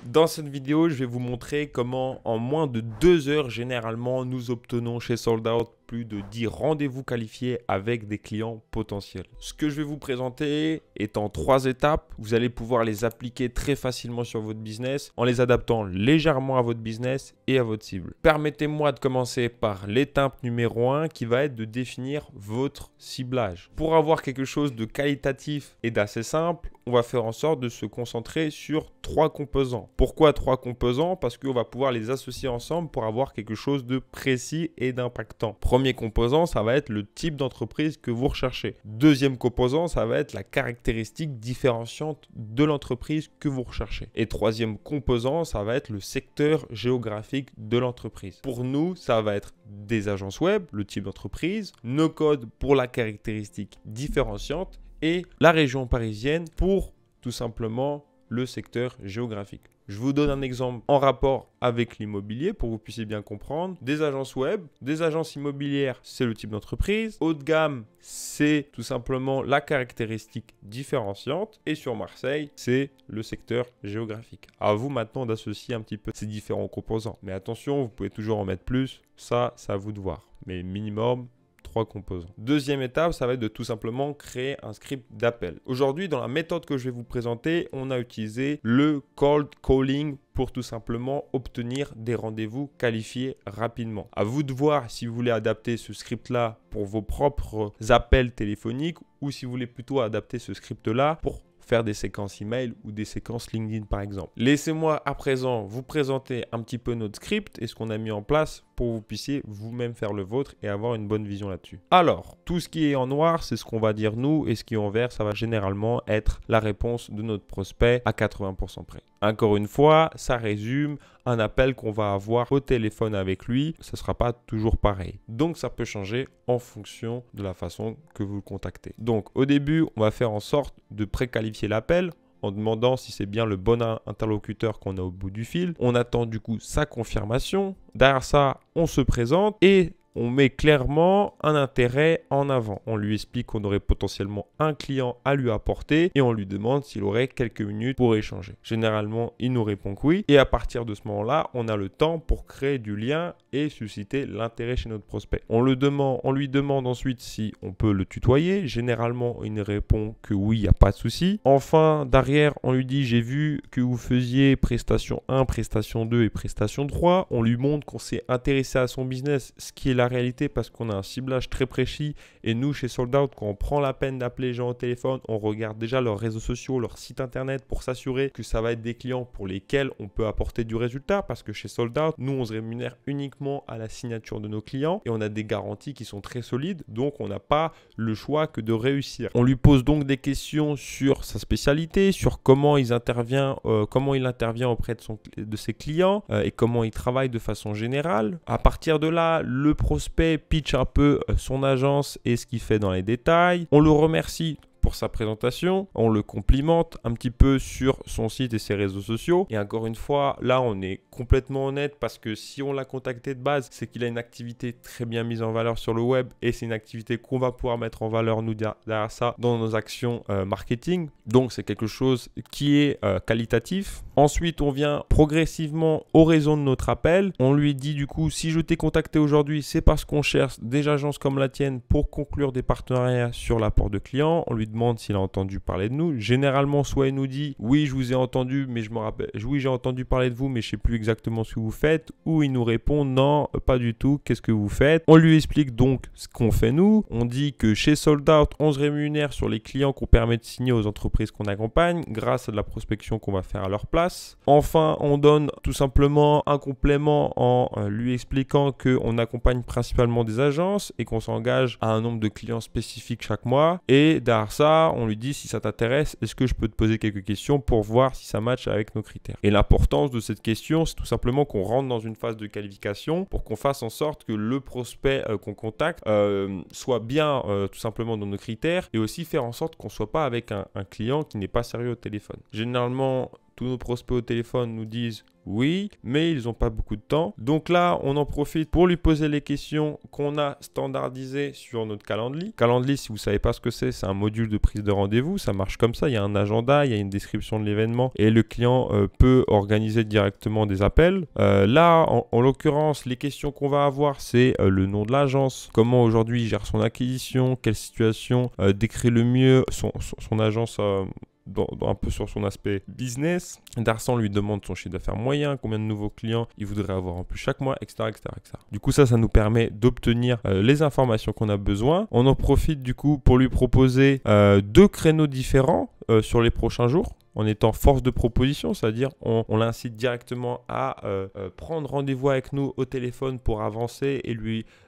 Dans cette vidéo, je vais vous montrer comment en moins de 2 heures, généralement, nous obtenons chez Soldout plus de 10 rendez-vous qualifiés avec des clients potentiels. Ce que je vais vous présenter est en 3 étapes. Vous allez pouvoir les appliquer très facilement sur votre business en les adaptant légèrement à votre business et à votre cible. Permettez-moi de commencer par l'étape numéro 1 qui va être de définir votre ciblage. Pour avoir quelque chose de qualitatif et d'assez simple, on va faire en sorte de se concentrer sur 3 composants. Pourquoi 3 composants? Parce qu'on va pouvoir les associer ensemble pour avoir quelque chose de précis et d'impactant. Premier composant, ça va être le type d'entreprise que vous recherchez. Deuxième composant, ça va être la caractéristique différenciante de l'entreprise que vous recherchez. Et troisième composant, ça va être le secteur géographique de l'entreprise. Pour nous, ça va être des agences web, le type d'entreprise, nos codes pour la caractéristique différenciante et la région parisienne pour tout simplement le secteur géographique. Je vous donne un exemple en rapport avec l'immobilier pour que vous puissiez bien comprendre. Des agences web, des agences immobilières, c'est le type d'entreprise. Haut de gamme, c'est tout simplement la caractéristique différenciante. Et sur Marseille, c'est le secteur géographique. À vous maintenant d'associer un petit peu ces différents composants. Mais attention, vous pouvez toujours en mettre plus. Ça, c'est à vous de voir. Mais minimum, 3 composants. Deuxième étape, ça va être de tout simplement créer un script d'appel. Aujourd'hui, dans la méthode que je vais vous présenter, on a utilisé le cold calling pour tout simplement obtenir des rendez-vous qualifiés rapidement. À vous de voir si vous voulez adapter ce script-là pour vos propres appels téléphoniques ou si vous voulez plutôt adapter ce script-là pour faire des séquences email ou des séquences LinkedIn par exemple. Laissez-moi à présent vous présenter un petit peu notre script et ce qu'on a mis en place pour que vous puissiez vous-même faire le vôtre et avoir une bonne vision là-dessus. Alors, tout ce qui est en noir, c'est ce qu'on va dire nous et ce qui est en vert, ça va généralement être la réponse de notre prospect à 80% près. Encore une fois, ça résume un appel qu'on va avoir au téléphone avec lui. Ce ne sera pas toujours pareil. Donc, ça peut changer en fonction de la façon que vous le contactez. Donc, au début, on va faire en sorte de préqualifier l'appel en demandant si c'est bien le bon interlocuteur qu'on a au bout du fil. On attend du coup sa confirmation. Derrière ça, on se présente et on met clairement un intérêt en avant. On lui explique qu'on aurait potentiellement un client à lui apporter et on lui demande s'il aurait quelques minutes pour échanger. Généralement, il nous répond que oui. Et à partir de ce moment-là, on a le temps pour créer du lien et susciter l'intérêt chez notre prospect. On lui demande ensuite si on peut le tutoyer. Généralement, il nous répond que oui, il n'y a pas de souci. Enfin, derrière, on lui dit « J'ai vu que vous faisiez prestation 1, prestation 2 et prestation 3 ». On lui montre qu'on s'est intéressé à son business, ce qui est la réalité parce qu'on a un ciblage très précis et nous chez Soldout, quand on prend la peine d'appeler les gens au téléphone, on regarde déjà leurs réseaux sociaux, leur site internet pour s'assurer que ça va être des clients pour lesquels on peut apporter du résultat parce que chez Soldout, nous on se rémunère uniquement à la signature de nos clients et on a des garanties qui sont très solides, donc on n'a pas le choix que de réussir. On lui pose donc des questions sur sa spécialité, sur comment il intervient auprès de ses clients et comment il travaille de façon générale. À partir de là, le prospect pitch un peu son agence et ce qu'il fait dans les détails. On le remercie pour sa présentation, on le complimente un petit peu sur son site et ses réseaux sociaux. Et encore une fois, là, on est complètement honnête parce que si on l'a contacté de base, c'est qu'il a une activité très bien mise en valeur sur le web et c'est une activité qu'on va pouvoir mettre en valeur, nous, derrière ça, dans nos actions marketing. Donc, c'est quelque chose qui est qualitatif. Ensuite, on vient progressivement aux raisons de notre appel. On lui dit du coup, si je t'ai contacté aujourd'hui, c'est parce qu'on cherche des agences comme la tienne pour conclure des partenariats sur l'apport de clients. On lui demande s'il a entendu parler de nous. Généralement, soit il nous dit oui, je vous ai entendu, mais je me rappelle, oui, j'ai entendu parler de vous, mais je ne sais plus exactement ce que vous faites. Ou il nous répond non, pas du tout, qu'est-ce que vous faites? On lui explique donc ce qu'on fait nous. On dit que chez Soldout, on se rémunère sur les clients qu'on permet de signer aux entreprises qu'on accompagne grâce à de la prospection qu'on va faire à leur place. Enfin, on donne tout simplement un complément en lui expliquant qu'on accompagne principalement des agences et qu'on s'engage à un nombre de clients spécifiques chaque mois. Et derrière ça, on lui dit si ça t'intéresse, est-ce que je peux te poser quelques questions pour voir si ça matche avec nos critères. Et l'importance de cette question, c'est tout simplement qu'on rentre dans une phase de qualification pour qu'on fasse en sorte que le prospect qu'on contacte soit bien tout simplement dans nos critères et aussi faire en sorte qu'on ne soit pas avec un client qui n'est pas sérieux au téléphone. Généralement, tous nos prospects au téléphone nous disent oui, mais ils n'ont pas beaucoup de temps. Donc là, on en profite pour lui poser les questions qu'on a standardisées sur notre Calendly. Calendly, si vous ne savez pas ce que c'est un module de prise de rendez-vous. Ça marche comme ça. Il y a un agenda, il y a une description de l'événement et le client peut organiser directement des appels. Là, en l'occurrence, les questions qu'on va avoir, c'est le nom de l'agence, comment aujourd'hui il gère son acquisition, quelle situation décrit le mieux son agence un peu sur son aspect business. Darsan lui demande son chiffre d'affaires moyen, combien de nouveaux clients il voudrait avoir en plus chaque mois, etc. etc. Du coup, ça nous permet d'obtenir les informations qu'on a besoin. On en profite du coup pour lui proposer 2 créneaux différents sur les prochains jours, en étant force de proposition, c'est-à-dire on l'incite directement à prendre rendez-vous avec nous au téléphone pour avancer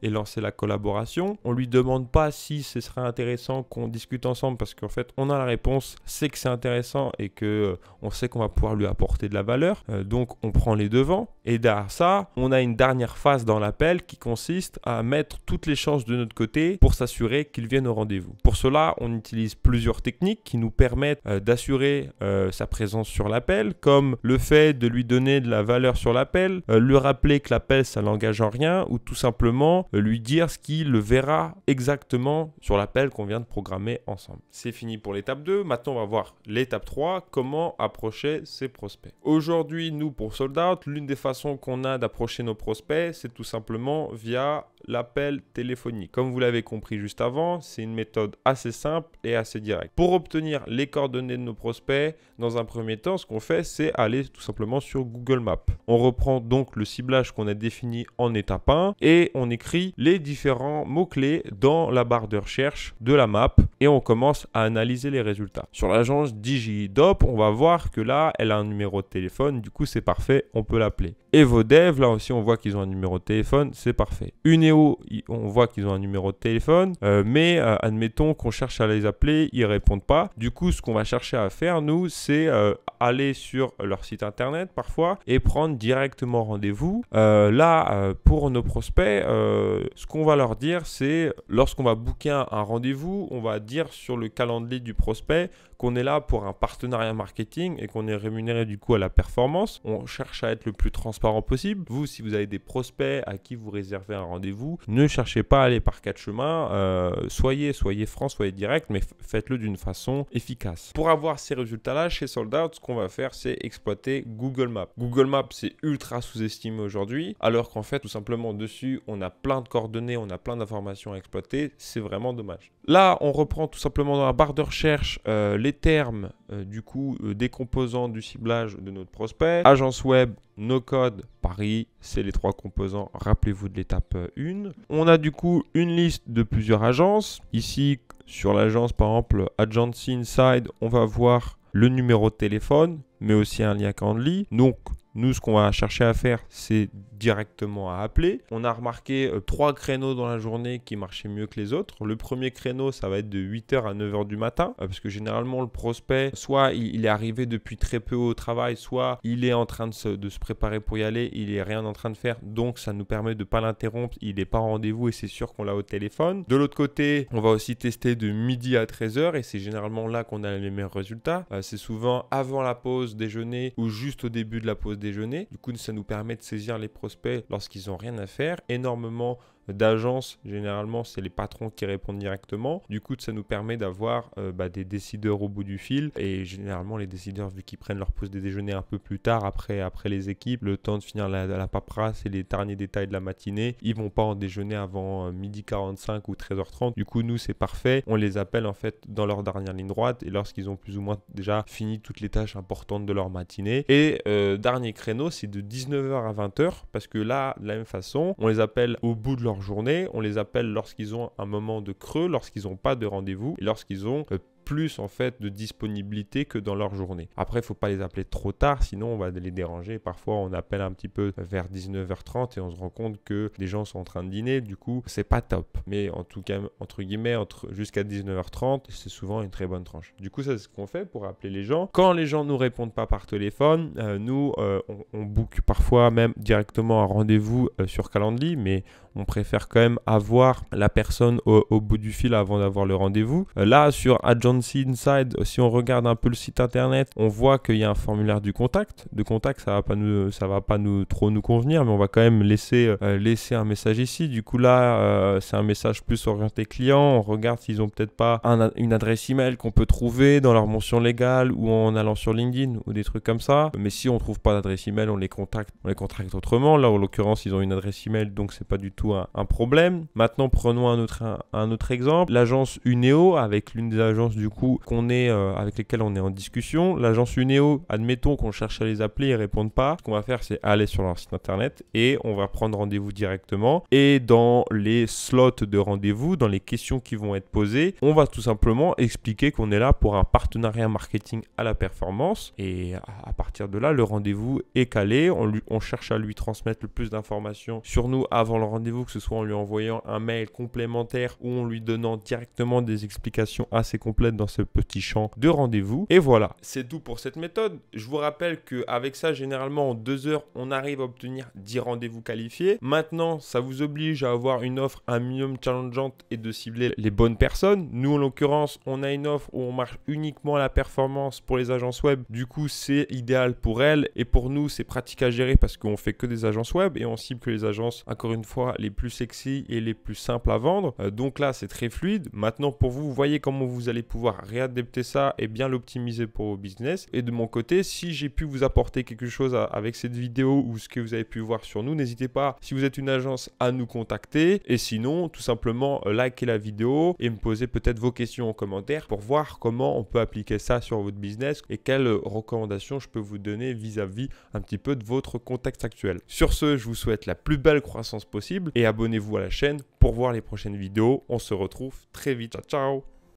et lancer la collaboration. On ne lui demande pas si ce serait intéressant qu'on discute ensemble parce qu'en fait, on a la réponse, c'est que c'est intéressant et qu'on sait qu'on va pouvoir lui apporter de la valeur. Donc, on prend les devants. Et derrière ça, on a une dernière phase dans l'appel qui consiste à mettre toutes les chances de notre côté pour s'assurer qu'il vienne au rendez-vous. Pour cela, on utilise plusieurs techniques qui nous permettent d'assurer sa présence sur l'appel, comme le fait de lui donner de la valeur sur l'appel, lui rappeler que l'appel, ça l'engage en rien, ou tout simplement lui dire ce qu'il le verra exactement sur l'appel qu'on vient de programmer ensemble. C'est fini pour l'étape 2. Maintenant, on va voir l'étape 3, comment approcher ses prospects. Aujourd'hui, nous, pour Sold Out, l'une des façons qu'on a d'approcher nos prospects, c'est tout simplement via l'appel téléphonique. Comme vous l'avez compris juste avant, c'est une méthode assez simple et assez directe. Pour obtenir les coordonnées de nos prospects, dans un premier temps, ce qu'on fait, c'est aller tout simplement sur Google Maps. On reprend donc le ciblage qu'on a défini en étape 1 et on écrit les différents mots-clés dans la barre de recherche de la map et on commence à analyser les résultats. Sur l'agence DigiDop, on va voir que là, elle a un numéro de téléphone, du coup c'est parfait, on peut l'appeler. Evodev, là aussi on voit qu'ils ont un numéro de téléphone, c'est parfait. Uneo, on voit qu'ils ont un numéro de téléphone, mais admettons qu'on cherche à les appeler, ils répondent pas. Du coup, ce qu'on va chercher à faire, nous, c'est aller sur leur site internet parfois et prendre directement rendez-vous. Pour nos prospects, ce qu'on va leur dire, c'est lorsqu'on va booker un rendez-vous, on va dire sur le calendrier du prospect qu'on est là pour un partenariat marketing et qu'on est rémunéré du coup à la performance. On cherche à être le plus transparent possible. Vous, si vous avez des prospects à qui vous réservez un rendez-vous, ne cherchez pas à aller par 4 chemins. Soyez franc, soyez direct, mais faites-le d'une façon efficace. Pour avoir ces résultats-là, chez Sold Out, ce qu'on va faire, c'est exploiter Google Maps. Google Maps, c'est ultra sous-estimé aujourd'hui, alors qu'en fait, tout simplement dessus, on a plein de coordonnées, on a plein d'informations à exploiter. C'est vraiment dommage. Là, on reprend tout simplement dans la barre de recherche les termes des composants du ciblage de notre prospect. Agence web, no code, Paris, c'est les 3 composants. Rappelez-vous de l'étape 1. On a du coup une liste de plusieurs agences. Ici, sur l'agence, par exemple, Agency Inside, on va voir le numéro de téléphone, mais aussi un lien Calendly. Donc, nous, ce qu'on va chercher à faire, c'est directement à appeler. On a remarqué 3 créneaux dans la journée qui marchaient mieux que les autres. Le premier créneau, ça va être de 8h à 9h du matin, parce que généralement, le prospect, soit il est arrivé depuis très peu au travail, soit il est en train de se préparer pour y aller, il n'est rien en train de faire, donc ça nous permet de ne pas l'interrompre, il n'est pas en rendez-vous et c'est sûr qu'on l'a au téléphone. De l'autre côté, on va aussi tester de midi à 13h et c'est généralement là qu'on a les meilleurs résultats. C'est souvent avant la pause déjeuner ou juste au début de la pause déjeuner. Du coup, ça nous permet de saisir les prospects lorsqu'ils n'ont rien à faire. Énormément d'agences, généralement, c'est les patrons qui répondent directement. Du coup, ça nous permet d'avoir des décideurs au bout du fil. Et généralement, les décideurs, vu qu'ils prennent leur pause de déjeuner un peu plus tard, après les équipes, le temps de finir la paperasse et les derniers détails de la matinée, ils vont pas en déjeuner avant 12h45 ou 13h30. Du coup, nous, c'est parfait. On les appelle en fait dans leur dernière ligne droite et lorsqu'ils ont plus ou moins déjà fini toutes les tâches importantes de leur matinée. Et dernier créneau, c'est de 19h à 20h parce que là, de la même façon, on les appelle au bout de leur journée, on les appelle lorsqu'ils ont un moment de creux, lorsqu'ils n'ont pas de rendez-vous et lorsqu'ils ont plus en fait de disponibilité que dans leur journée. Après, il ne faut pas les appeler trop tard, sinon on va les déranger. Parfois, on appelle un petit peu vers 19h30 et on se rend compte que les gens sont en train de dîner. Du coup, c'est pas top. Mais en tout cas, entre guillemets, jusqu'à 19h30, c'est souvent une très bonne tranche. Du coup, ça, c'est ce qu'on fait pour appeler les gens. Quand les gens ne nous répondent pas par téléphone, nous, on book parfois même directement un rendez-vous sur Calendly, mais on préfère quand même avoir la personne au bout du fil avant d'avoir le rendez-vous. Là, sur Agency Agency Inside, si on regarde un peu le site internet, on voit qu'il y a un formulaire du contact. De contact, ça va pas trop nous convenir, mais on va quand même laisser un message ici. Du coup là, c'est un message plus orienté client. On regarde s'ils ont peut-être pas une adresse email qu'on peut trouver dans leur mention légale ou en allant sur LinkedIn ou des trucs comme ça. Mais si on trouve pas d'adresse email, on les contacte autrement. Là, en l'occurrence, ils ont une adresse email, donc c'est pas du tout un problème. Maintenant, prenons un autre exemple. L'agence Uneo, avec l'une des agences du coup avec lesquelles on est en discussion. L'agence Uneo, admettons qu'on cherche à les appeler, ils répondent pas. Ce qu'on va faire, c'est aller sur leur site internet et on va prendre rendez-vous directement. Et dans les slots de rendez-vous, dans les questions qui vont être posées, on va tout simplement expliquer qu'on est là pour un partenariat marketing à la performance. Et à partir de là, le rendez-vous est calé. On cherche à lui transmettre le plus d'informations sur nous avant le rendez-vous, que ce soit en lui envoyant un mail complémentaire ou en lui donnant directement des explications assez complètes dans ce petit champ de rendez-vous. Et voilà, c'est tout pour cette méthode. Je vous rappelle qu'avec ça, généralement en 2 heures, on arrive à obtenir 10 rendez-vous qualifiés. Maintenant, ça vous oblige à avoir une offre un minimum challengeante et de cibler les bonnes personnes. Nous, en l'occurrence, on a une offre où on marche uniquement à la performance pour les agences web. Du coup, c'est idéal pour elles et pour nous, c'est pratique à gérer parce qu'on fait que des agences web et on cible que les agences, encore une fois, les plus sexy et les plus simples à vendre. Donc là, c'est très fluide. Maintenant, pour vous, vous voyez comment vous allez pouvoir réadapter ça et bien l'optimiser pour vos business. Et de mon côté, si j'ai pu vous apporter quelque chose avec cette vidéo ou ce que vous avez pu voir sur nous, n'hésitez pas, si vous êtes une agence, à nous contacter. Et sinon, tout simplement, likez la vidéo et me poser peut-être vos questions en commentaire pour voir comment on peut appliquer ça sur votre business et quelles recommandations je peux vous donner vis-à-vis un petit peu de votre contexte actuel. Sur ce, je vous souhaite la plus belle croissance possible et abonnez-vous à la chaîne pour voir les prochaines vidéos. On se retrouve très vite. Ciao, ciao!